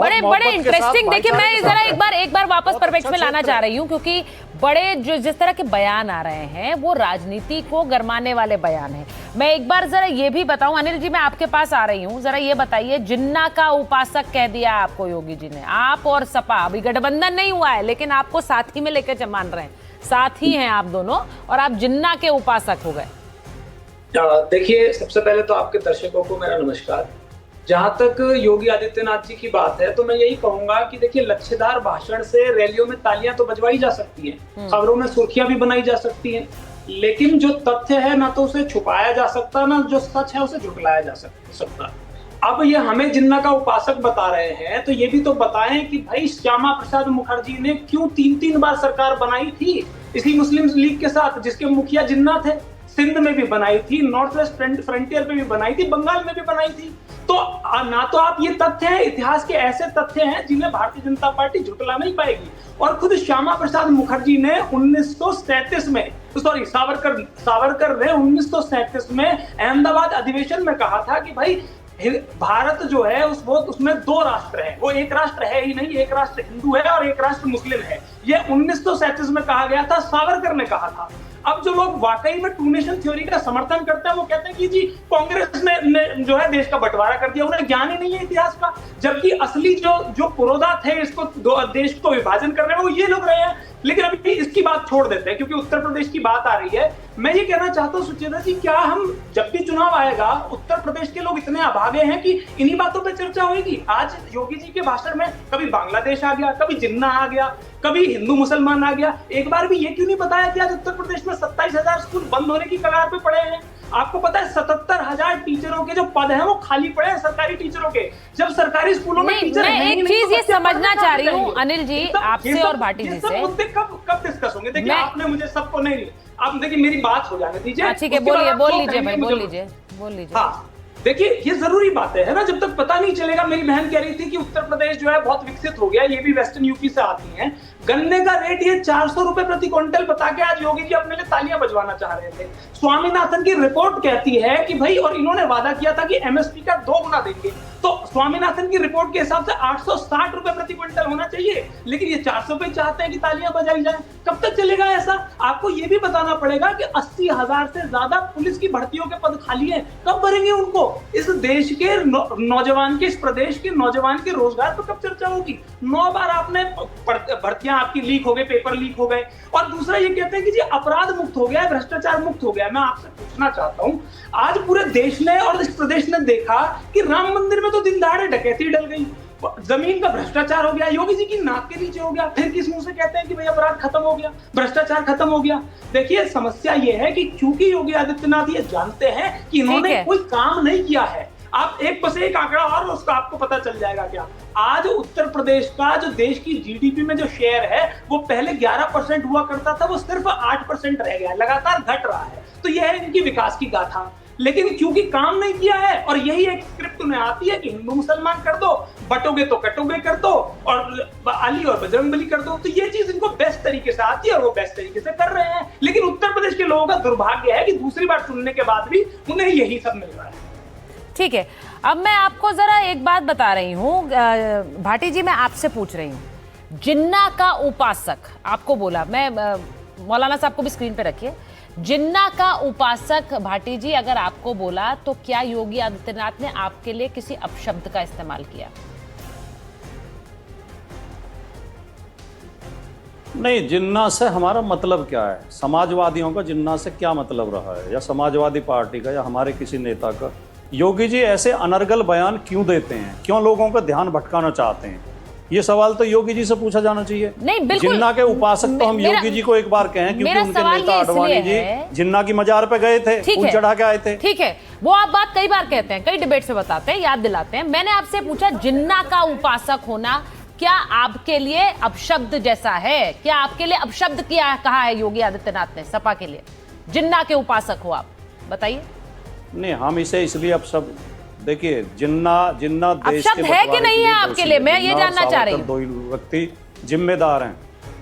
बड़े बड़े इंटरेस्टिंग। देखिए मैं जरा एक बार वापस परपेक्स में लाना चाह रही हूँ, क्योंकि बड़े जो जिस तरह के बयान आ रहे हैं वो राजनीति को गरमाने वाले बयान हैं। मैं एक बार जरा ये भी बताऊं, अनिल जी मैं आपके पास आ रही हूँ, जरा ये बताइए, जिन्ना का उपासक कह दिया आपको योगी जी ने, आप और सपा, अभी गठबंधन नहीं हुआ है लेकिन आपको साथी में लेकर मान रहे हैं, साथी हैं आप दोनों, और आप जिन्ना के उपासक हो गए। देखिए सबसे पहले तो आपके दर्शकों को मेरा नमस्कार। जहां तक योगी आदित्यनाथ जी की बात है तो मैं यही कहूंगा कि देखिए लच्छेदार भाषण से रैलियों में तालियां तो बजवाई जा सकती हैं, खबरों में सुर्खियां भी बनाई जा सकती हैं, लेकिन जो तथ्य है ना तो उसे छुपाया जा सकता, ना जो सच है उसे झुटलाया जा सकता। अब ये हमें जिन्ना का उपासक बता रहे हैं तो ये भी तो बताएं कि भाई श्यामा प्रसाद मुखर्जी ने क्यों 3 बार सरकार बनाई थी इसी मुस्लिम लीग के साथ, जिसके मुखिया जिन्ना थे। सिंध में भी बनाई थी, नॉर्थ वेस्ट फ्रंटियर पे भी बनाई थी, बंगाल में भी बनाई थी। तो ना तो आप ये तथ्य हैं, इतिहास के ऐसे तथ्य हैं जिन्हें भारतीय जनता पार्टी झुटला नहीं पाएगी। और खुद श्यामा प्रसाद मुखर्जी ने 1937 में, सॉरी सावरकर ने 1937 में अहमदाबाद अधिवेशन में कहा था कि भाई भारत जो है उसमें 2 राष्ट्र है, वो एक राष्ट्र है ही नहीं, एक राष्ट्र हिंदू है और एक राष्ट्र मुस्लिम है। ये 1937 में कहा गया था, सावरकर ने कहा था। अब जो लोग वाकई में टू नेशन थ्योरी का समर्थन करते हैं वो कहते हैं कि जी कांग्रेस ने जो है देश का बंटवारा कर दिया, उन्हें ज्ञान ही नहीं है इतिहास का, जबकि असली जो पुरोधा थे इसको देश को विभाजन कर रहे हैं वो ये लोग रहे हैं। लेकिन अभी इसकी बात छोड़ देते हैं क्योंकि उत्तर प्रदेश की बात आ रही है। मैं ये कहना चाहता हूँ सुचेता जी, क्या हम जब भी चुनाव आएगा उत्तर प्रदेश के लोग इतने अभागे हैं कि इन्हीं बातों पे चर्चा होगी? आज योगी जी के भाषण में कभी बांग्लादेश आ गया, कभी जिन्ना आ गया, कभी हिंदू मुसलमान आ गया, एक बार भी ये क्यों नहीं बताया कि आज उत्तर प्रदेश में 27,000 स्कूल बंद होने की कगार पे पड़े हैं? आपको पता है 77,000 टीचरों के जो पद हैं वो खाली पड़े हैं, सरकारी टीचरों के। जब सरकारी स्कूलों में टीचर मैं एक चीज ये समझना चाह रही हूँ अनिल जी आपसे और भाटी जी से, मुद्दे कब डिस्कस होंगे? देखिए आपने मुझे सबको नहीं, आप देखिए मेरी बात हो जाने दीजिए। ठीक है, बोल लीजिए। हाँ देखिए ये जरूरी बात है ना, जब तक पता नहीं चलेगा। मेरी बहन कह रही थी कि उत्तर प्रदेश जो है बहुत विकसित हो गया, ये भी वेस्टर्न यूपी से आती हैं। गन्ने का रेट ये 400 रुपए प्रति क्विंटल बता के आज योगी जी अपने लिए तालियां बजवाना चाह रहे थे। स्वामीनाथन की रिपोर्ट कहती है कि भाई, और इन्होंने वादा किया था कि एमएसपी का 2 गुना देंगे, तो स्वामीनाथन की रिपोर्ट के हिसाब से 860 रुपए प्रति क्विंटल होना चाहिए, लेकिन ये 400 पे चाहते हैं कि तालियां बजाई जाए। कब तक चलेगा ऐसा? आपको ये भी बताना पड़ेगा कि 80,000 से ज्यादा पुलिस की भर्तियों के पद खाली हैं, कब भरेंगे उनको? इस देश के नौजवान के, इस प्रदेश के नौजवान के रोजगार पर कब चर्चा होगी? 9 बार आपने भर्तियां आपकी लीक हो गए, पेपर लीक हो गए। और दूसरा ये कहते हैं कि जी अपराध मुक्त हो गया है, भ्रष्टाचार मुक्त हो गया है। मैं आपसे पूछना चाहता हूं, आज पूरे देश ने और इस प्रदेश ने देखा कि राम मंदिर में तो दिन दहाड़े डकैती डल गई, जमीन का भ्रष्टाचार हो गया, योगी जी की नाक के नीचे हो गया, फिर किस मुंह से कहते हैं कि भाई अपराध खत्म हो गया, भ्रष्टाचार खत्म हो गया? देखिए समस्या ये है कि क्योंकि योगी आदित्यनाथ ये जानते हैं कि इन्होंने कोई काम नहीं किया है। आप एक बस एक आंकड़ा और उसका आपको पता चल जाएगा क्या। आज उत्तर प्रदेश का जो देश की जीडीपी में जो शेयर है वो पहले 11% हुआ करता था, वो सिर्फ 8% रह गया, लगातार घट रहा है। तो यह है इनकी विकास की गाथा। लेकिन क्योंकि काम नहीं किया है और यही एक स्क्रिप्ट उन्हें आती है कि हिंदू मुसलमान कर दो, बटोगे तो कटोगे कर दो, और अली और बजरंगबली कर दो। तो ये चीज इनको बेस्ट तरीके से आती है और वो बेस्ट तरीके से कर रहे हैं। लेकिन उत्तर प्रदेश के लोगों का दुर्भाग्य है कि दूसरी बार चुनने के बाद भी उन्हें यही सब मिल रहा है। ठीक है, अब मैं आपको जरा एक बात बता रही हूँ भाटी जी, मैं आपसे पूछ रही हूँ, जिन्ना का उपासक आपको बोला, मैं मौलाना साहब को भी स्क्रीन पे रखिए, जिन्ना का उपासक भाटी जी अगर आपको बोला तो क्या योगी आदित्यनाथ ने आपके लिए किसी अपशब्द का इस्तेमाल किया? नहीं, जिन्ना से हमारा मतलब क्या है? समाजवादियों का जिन्ना से क्या मतलब रहा है, या समाजवादी पार्टी का, या हमारे किसी नेता का? योगी जी ऐसे अनर्गल बयान क्यों देते हैं, क्यों लोगों का ध्यान भटकाना चाहते हैं? ये सवाल तो योगी जी से पूछा जाना चाहिए। नहीं, बिल्कुल। जिन्ना के उपासक तो हम योगी जी को एक बार कहें, क्योंकि उनके नेता आडवाणी जी जिन्ना की मजार पे गए थे, फूल चढ़ा के आए थे। ठीक है, वो आप बात कई बार कहते हैं, कई डिबेट से बताते हैं, याद दिलाते हैं। मैंने आपसे पूछा जिन्ना का उपासक होना क्या आपके लिए अपशब्द जैसा है? क्या आपके लिए अपशब्द किया कहा है योगी आदित्यनाथ ने सपा के लिए? जिन्ना के उपासक हो आप, बताइए। नहीं, हम इसे इसलिए अपशब्द, देखिए जिन्ना देश के है कि नहीं है आपके लिए, मैं ये जानना चाह रही हूँ। दो व्यक्ति जिम्मेदार हैं।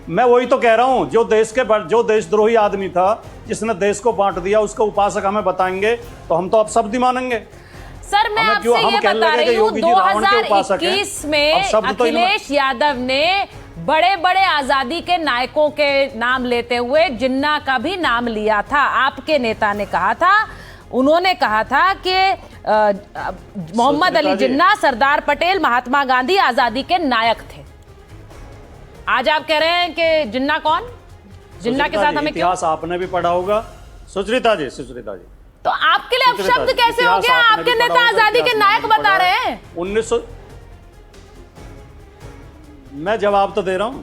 मैं वही तो कह रहा हूँ, जो देशद्रोही आदमी था जिसने देश को बांट दिया, उसका उपासक हमें बताएंगे तो हम तो अपशब्द ही मानेंगे। सर मैं आपसे ये बता रही हूँ 2021 में अखिलेश यादव ने बड़े बड़े आजादी के नायकों के नाम लेते हुए जिन्ना का भी नाम लिया था। आपके नेता ने कहा था, उन्होंने कहा था कि मोहम्मद अली जिन्ना, सरदार पटेल, महात्मा गांधी आजादी के नायक थे। आज आप कह रहे हैं कि जिन्ना कौन? जिन्ना के साथ हमें क्यों? इतिहास आपने भी पढ़ा होगा सुचरिता जी। तो आपके लिए अपशब्द कैसे हो गया? आपके नेता आजादी के नायक बता रहे हैं। 1900 मैं जवाब तो दे रहा हूं।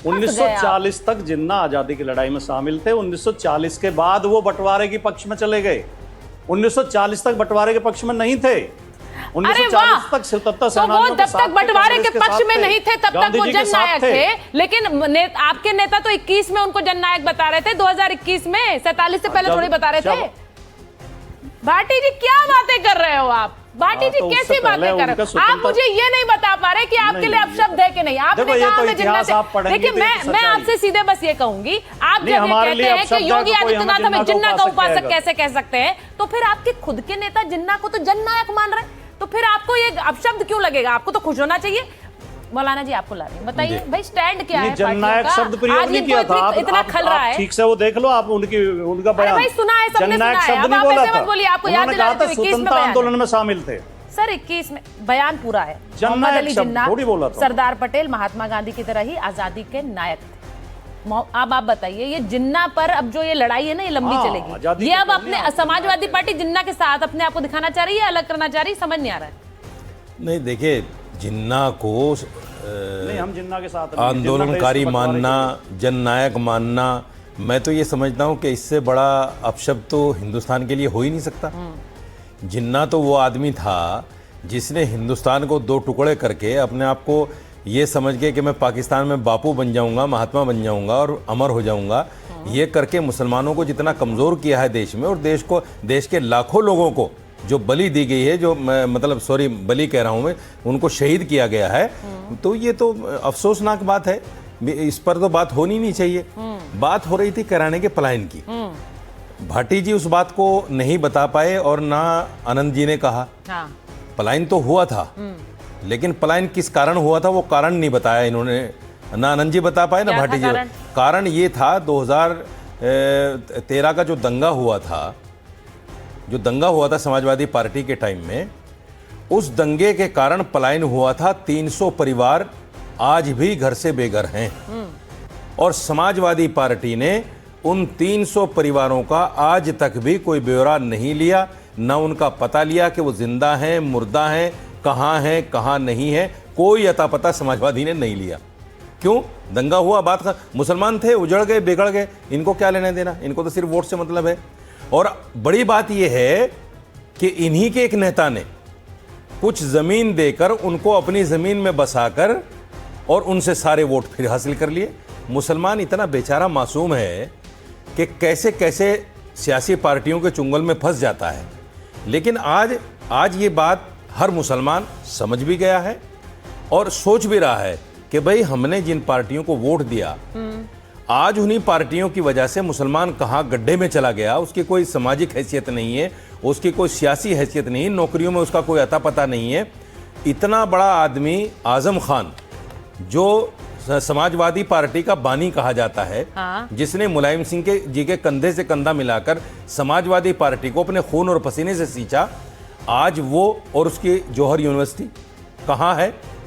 1940 तक जिन्ना आजादी की लड़ाई में शामिल थे। 1940 के बाद वो बंटवारे के पक्ष में चले गए। 1940 तक बंटवारे के पक्ष में नहीं थे। 1940 तक स्वतंत्रता सेनानियों के साथ, तब तक बंटवारे के पक्ष में नहीं थे, तब तक वो जननायक थे। लेकिन आपके नेता तो 21 में उनको जननायक बता रहे थे, 2021 में। 47 से पहले थोड़ी बता रहे थे। भाटी जी क्या बातें कर रहे हो आप? भाटी जी कैसी बातें कर रहे हो आप? मुझे ये नहीं बता पा रहे कि आपके लिए अपशब्द है कि नहीं। आपने कहा हमें जिन्ना से। देखिए मैं आपसे सीधे बस ये कहूंगी, आप जब ये कहते हैं कि योगी आदित्यनाथ हमें जिन्ना का उपासक कैसे कह सकते हैं, तो फिर आपके खुद के नेता जिन्ना को तो जननायक मान रहे, तो फिर आपको ये अपशब्द क्यों लगेगा? आपको तो खुश होना चाहिए। मौलाना जी आपको ला रहे हैं, बताइए भाई स्टैंड क्या है? जननायक शब्द प्रयोग नहीं किया था। इतना खल रहा है, ठीक से वो देख लो आप उनका बयान। भाई सुना है, सबने सुना है। शब्द नहीं बोला था। बोलिए, आपको याद दिला दो 21 में आंदोलन में शामिल थे सर। 21 में बयान पूरा है। मोहम्मद अली जिन्ना सरदार पटेल, महात्मा गांधी की तरह ही आजादी के नायक थे। अब आप बताइए, ये जिन्ना पर अब जो ये लड़ाई है ना, ये लंबी चलेगी। ये अब अपने समाजवादी पार्टी जिन्ना के साथ अपने आप को दिखाना चाह रही है, अलग करना चाह रही है, समझ नहीं आ रहा है। नहीं देखिए, जिन्ना को नहीं, हम जिन्ना के साथ आंदोलनकारी मानना, जननायक मानना, मैं तो ये समझता हूँ कि इससे बड़ा अपशब्द तो हिंदुस्तान के लिए हो ही नहीं सकता। जिन्ना तो वो आदमी था जिसने हिंदुस्तान को दो टुकड़े करके अपने आप को ये समझ के कि मैं पाकिस्तान में बापू बन जाऊंगा, महात्मा बन जाऊंगा और अमर हो जाऊंगा, ये करके मुसलमानों को जितना कमज़ोर किया है देश में, और देश के लाखों लोगों को जो बलि दी गई है, जो मतलब सॉरी बलि कह रहा हूँ मैं, उनको शहीद किया गया है, तो ये तो अफसोसनाक बात है। इस पर तो बात होनी नहीं चाहिए। बात हो रही थी कराने के पलायन की। भाटी जी उस बात को नहीं बता पाए और ना आनंद जी ने कहा। पलायन तो हुआ था, लेकिन पलायन किस कारण हुआ था वो कारण नहीं बताया इन्होंने। ना आनंद जी बता पाए ना भाटी जी। कारण ये था 2013 का जो दंगा हुआ था, समाजवादी पार्टी के टाइम में, उस दंगे के कारण पलायन हुआ था। 300 परिवार आज भी घर से बेघर हैं और समाजवादी पार्टी ने उन 300 परिवारों का आज तक भी कोई ब्यौरा नहीं लिया, न उनका पता लिया कि वो जिंदा हैं, मुर्दा हैं, कहाँ हैं, कहाँ नहीं है। कोई अता पता समाजवादी ने नहीं लिया। क्यों? दंगा हुआ, बात का मुसलमान थे, उजड़ गए, बिगड़ गए, इनको क्या लेना देना? इनको तो सिर्फ वोट से मतलब है। और बड़ी बात यह है कि इन्हीं के एक नेता ने कुछ जमीन देकर उनको अपनी जमीन में बसाकर और उनसे सारे वोट फिर हासिल कर लिए। मुसलमान इतना बेचारा मासूम है कि कैसे कैसे सियासी पार्टियों के चुंगल में फंस जाता है। लेकिन आज ये बात हर मुसलमान समझ भी गया है और सोच भी रहा है कि भाई हमने जिन पार्टियों को वोट दिया, आज उन्हीं पार्टियों की वजह से मुसलमान कहाँ गड्ढे में चला गया। उसकी कोई सामाजिक हैसियत नहीं है, उसकी कोई सियासी हैसियत नहीं है, नौकरियों में उसका कोई अता पता नहीं है। इतना बड़ा आदमी आजम खान, जो समाजवादी पार्टी का बानी कहा जाता है, जिसने मुलायम सिंह जी के कंधे से कंधा मिलाकर समाजवादी पार्टी को अपने खून और पसीने से सींचा, आज वो और उसकी जौहर यूनिवर्सिटी कहाँ है?